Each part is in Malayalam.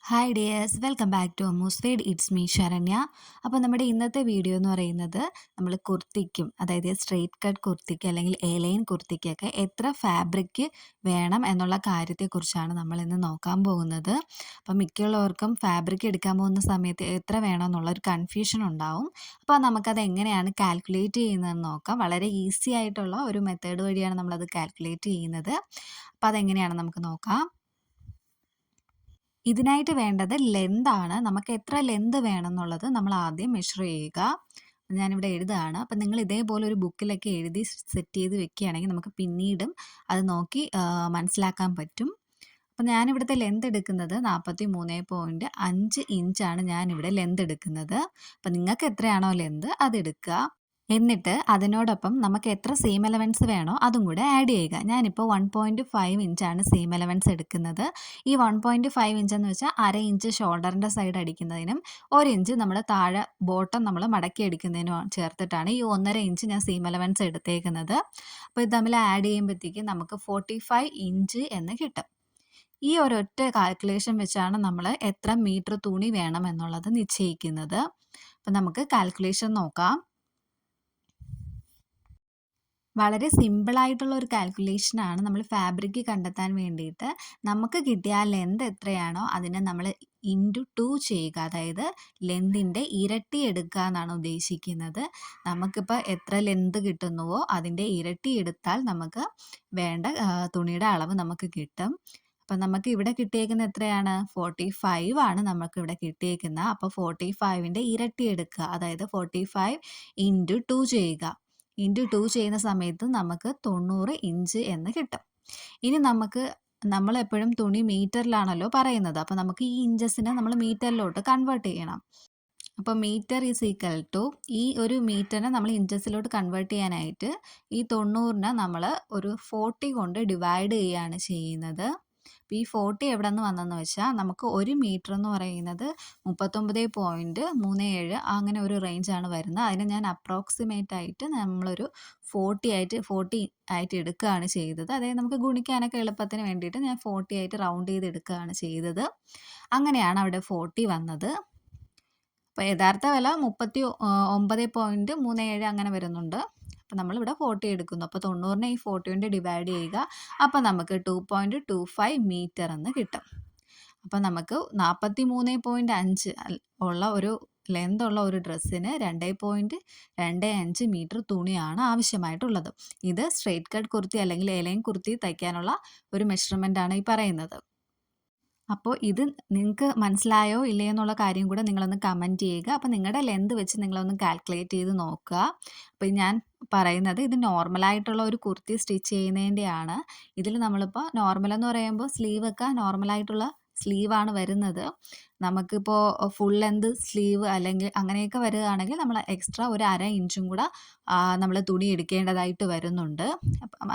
Hi dears, welcome back to Ammu's feed. It's me Saranya. അപ്പോൾ നമ്മുടെ ഇന്നത്തെ വീഡിയോ എന്ന് പറയുന്നത് നമ്മൾ കുർത്തിക്കും, അതായത് സ്ട്രെയിറ്റ് കട്ട് കുർത്തിക്ക് അല്ലെങ്കിൽ എ ലൈൻ കുർത്തിക്കൊക്കെ എത്ര ഫാബ്രിക് വേണം എന്നുള്ള കാര്യത്തെക്കുറിച്ചാണ് നമ്മൾ ഇന്ന് നോക്കാൻ പോകുന്നത്. അപ്പം മിക്കുള്ളവർക്കും ഫാബ്രിക് എടുക്കാൻ പോകുന്ന സമയത്ത് എത്ര വേണം എന്നുള്ളൊരു കൺഫ്യൂഷൻ ഉണ്ടാവും. അപ്പോൾ നമുക്കത് എങ്ങനെയാണ് കാൽക്കുലേറ്റ് ചെയ്യുന്നതെന്ന് നോക്കാം. വളരെ ഈസി ആയിട്ടുള്ള ഒരു മെത്തേഡ് വഴിയാണ് നമ്മളത് കാൽക്കുലേറ്റ് ചെയ്യുന്നത്. അപ്പോൾ അതെങ്ങനെയാണ് നമുക്ക് നോക്കാം. ഇതിനായിട്ട് വേണ്ടത് ലെന്താണ്. നമുക്ക് എത്ര ലെന്ത് വേണമെന്നുള്ളത് നമ്മൾ ആദ്യം മെഷർ ചെയ്യുക. ഞാനിവിടെ എഴുതുകയാണ്. അപ്പം നിങ്ങൾ ഇതേപോലെ ഒരു ബുക്കിലൊക്കെ എഴുതി സെറ്റ് ചെയ്ത് വെക്കുകയാണെങ്കിൽ നമുക്ക് പിന്നീടും അത് നോക്കി മനസ്സിലാക്കാൻ പറ്റും. അപ്പം ഞാനിവിടുത്തെ ലെന്ത് എടുക്കുന്നത് 43.5 ഇഞ്ചാണ് ഞാനിവിടെ ലെന്ത് എടുക്കുന്നത്. അപ്പം നിങ്ങൾക്ക് എത്രയാണോ ലെന്ത് അതെടുക്കുക. എന്നിട്ട് അതിനോടൊപ്പം നമുക്ക് എത്ര സീം എലവൻസ് വേണോ അതും കൂടെ ആഡ് ചെയ്യുക. ഞാനിപ്പോൾ 1.5 ഇഞ്ചാണ് സീം എലവൻസ് എടുക്കുന്നത്. ഈ 1.5 ഇഞ്ച് എന്ന് വെച്ചാൽ അര ഇഞ്ച് ഷോൾഡറിൻ്റെ സൈഡ് അടിക്കുന്നതിനും 1 ഇഞ്ച് നമ്മൾ താഴെ ബോട്ടം നമ്മൾ മടക്കി അടിക്കുന്നതിനും ചേർത്തിട്ടാണ് ഈ 1.5 ഇഞ്ച് ഞാൻ സീം എലവൻസ് എടുത്തേക്കുന്നത്. അപ്പോൾ ഇത് തമ്മിൽ ആഡ് ചെയ്യുമ്പോഴത്തേക്കും നമുക്ക് 45 ഇഞ്ച് എന്ന് കിട്ടും. ഈ ഒരൊറ്റ കാൽക്കുലേഷൻ വെച്ചാണ് നമ്മൾ എത്ര മീറ്റർ തുണി വേണം എന്നുള്ളത് നിശ്ചയിക്കുന്നത്. അപ്പം നമുക്ക് കാൽക്കുലേഷൻ നോക്കാം. വളരെ സിമ്പിളായിട്ടുള്ള ഒരു കാൽക്കുലേഷനാണ് നമ്മൾ ഫാബ്രിക് കണ്ടെത്താൻ വേണ്ടിയിട്ട്. നമുക്ക് കിട്ടിയ ആ ലെന്ത് എത്രയാണോ അതിനെ നമ്മൾ ഇൻറ്റു 2 ചെയ്യുക. അതായത് ലെന്തിൻ്റെ ഇരട്ടി എടുക്കുക എന്നാണ് ഉദ്ദേശിക്കുന്നത്. നമുക്കിപ്പോൾ എത്ര ലെന്ത് കിട്ടുന്നുവോ അതിൻ്റെ ഇരട്ടി എടുത്താൽ നമുക്ക് വേണ്ട തുണിയുടെ അളവ് നമുക്ക് കിട്ടും. അപ്പം നമുക്ക് ഇവിടെ കിട്ടിയേക്കുന്നത് എത്രയാണ്? 45 ആണ് നമുക്കിവിടെ കിട്ടിയേക്കുന്നത്. അപ്പോൾ 45ൻ്റെ ഇരട്ടി എടുക്കുക. അതായത് 45 ഇൻറ്റു 2 ചെയ്യുക. ഇൻറ്റു 2 ചെയ്യുന്ന സമയത്ത് നമുക്ക് 90 ഇഞ്ച് എന്ന് കിട്ടും. ഇനി നമ്മളെപ്പോഴും തുണി മീറ്ററിലാണല്ലോ പറയുന്നത്. അപ്പോൾ നമുക്ക് ഈ ഇഞ്ചസിനെ നമ്മൾ മീറ്ററിലോട്ട് കൺവേർട്ട് ചെയ്യണം. അപ്പോൾ മീറ്റർ ഈസ് ഈക്വൽ ടു ഈ ഒരു മീറ്ററിനെ നമ്മൾ ഇഞ്ചസിലോട്ട് കൺവേർട്ട് ചെയ്യാനായിട്ട് ഈ 90നെ നമ്മൾ ഒരു 40 കൊണ്ട് ഡിവൈഡ് ചെയ്യുകയാണ് ചെയ്യുന്നത്. അപ്പോൾ ഈ 40 എവിടെ നിന്ന് വന്നെന്ന് വെച്ചാൽ നമുക്ക് 1 മീറ്റർ എന്ന് പറയുന്നത് 39.37 അങ്ങനെ ഒരു റേഞ്ചാണ് വരുന്നത്. അതിനെ ഞാൻ അപ്രോക്സിമേറ്റ് ആയിട്ട് നമ്മളൊരു 40 ആയിട്ട് എടുക്കുകയാണ് ചെയ്തത്. അതായത് നമുക്ക് ഗുണിക്കാനൊക്കെ എളുപ്പത്തിന് വേണ്ടിയിട്ട് ഞാൻ 40 ആയിട്ട് റൗണ്ട് ചെയ്ത് എടുക്കുകയാണ് ചെയ്തത്. അങ്ങനെയാണ് അവിടെ 40 വന്നത്. അപ്പോൾ യഥാർത്ഥ വില 39.37 അങ്ങനെ വരുന്നുണ്ട്. അപ്പോൾ നമ്മളിവിടെ 40 എടുക്കുന്നു. അപ്പോൾ 90നെ ഈ 40 കൊണ്ട് ഡിവൈഡ് ചെയ്യുക. അപ്പോൾ നമുക്ക് 2.25 മീറ്റർ എന്ന് കിട്ടും. അപ്പോൾ നമുക്ക് 43.5 ഉള്ള ഒരു ലെന്ത് ഉള്ള ഒരു ഡ്രസ്സിന് 2.25 മീറ്റർ തുണിയാണ് ആവശ്യമായിട്ടുള്ളത്. ഇത് സ്ട്രെയിറ്റ് കട്ട് കുർത്തി അല്ലെങ്കിൽ എ ലൈൻ കുർത്തി തയ്ക്കാനുള്ള ഒരു മെഷർമെൻ്റ് ആണ് ഈ പറയുന്നത്. അപ്പോൾ ഇത് നിങ്ങൾക്ക് മനസ്സിലായോ ഇല്ലയോ എന്നുള്ള കാര്യം കൂടെ നിങ്ങളൊന്ന് കമൻറ്റ് ചെയ്യുക. അപ്പോൾ നിങ്ങളുടെ ലെന്ത് വെച്ച് നിങ്ങളൊന്ന് കാൽക്കുലേറ്റ് ചെയ്ത് നോക്കുക. അപ്പോൾ ഞാൻ പറയുന്നത് ഇത് നോർമലായിട്ടുള്ള ഒരു കുർത്തി സ്റ്റിച്ച് ചെയ്യുന്നതിൻ്റെയാണ്. ഇതിൽ നമ്മളിപ്പോൾ നോർമൽ എന്ന് പറയുമ്പോൾ സ്ലീവൊക്കെ നോർമലായിട്ടുള്ള സ്ലീവാണ് വരുന്നത്. നമുക്കിപ്പോൾ ഫുൾ ലെന്ത് സ്ലീവ് അല്ലെങ്കിൽ അങ്ങനെയൊക്കെ വരികയാണെങ്കിൽ നമ്മൾ എക്സ്ട്രാ ഒരു അര ഇഞ്ചും കൂടെ നമ്മൾ തുണി എടുക്കേണ്ടതായിട്ട് വരുന്നുണ്ട്.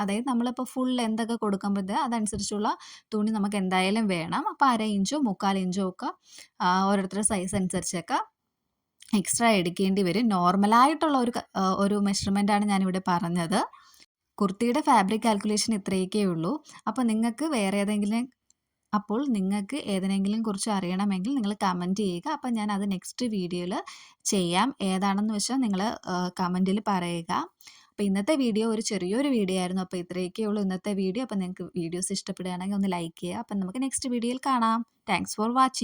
അതായത് നമ്മളിപ്പോൾ ഫുൾ ലെന്തൊക്കെ കൊടുക്കുമ്പോൾ അതനുസരിച്ചുള്ള തുണി നമുക്ക് എന്തായാലും വേണം. അപ്പോൾ അര ഇഞ്ചോ 3/4 ഇഞ്ചോ ഒക്കെ ഓരോരുത്തരുടെ സൈസ് അനുസരിച്ചൊക്കെ എക്സ്ട്രാ എടുക്കേണ്ടി വരും. നോർമലായിട്ടുള്ള ഒരു മെഷർമെൻ്റാണ് ഞാനിവിടെ പറഞ്ഞത്. കുർത്തിയുടെ ഫാബ്രിക് കാൽക്കുലേഷൻ ഇത്രയൊക്കെ ഉള്ളൂ. അപ്പോൾ നിങ്ങൾക്ക് ഏതിനെങ്കിലും കുറിച്ച് അറിയണമെങ്കിൽ നിങ്ങൾ കമൻറ്റ് ചെയ്യുക. അപ്പം ഞാൻ അത് നെക്സ്റ്റ് വീഡിയോയിൽ ചെയ്യാം. ഏതാണെന്ന് വെച്ചാൽ നിങ്ങൾ കമൻറ്റിൽ പറയുക. അപ്പോൾ ഇന്നത്തെ വീഡിയോ ഒരു ചെറിയൊരു വീഡിയോ ആയിരുന്നു. അപ്പോൾ ഇത്രയൊക്കെ ഉള്ളൂ ഇന്നത്തെ വീഡിയോ. അപ്പോൾ നിങ്ങൾക്ക് വീഡിയോസ് ഇഷ്ടപ്പെടുകയാണെങ്കിൽ ഒന്ന് ലൈക്ക് ചെയ്യുക. അപ്പം നമുക്ക് നെക്സ്റ്റ് വീഡിയോയിൽ കാണാം. Thanks for watching.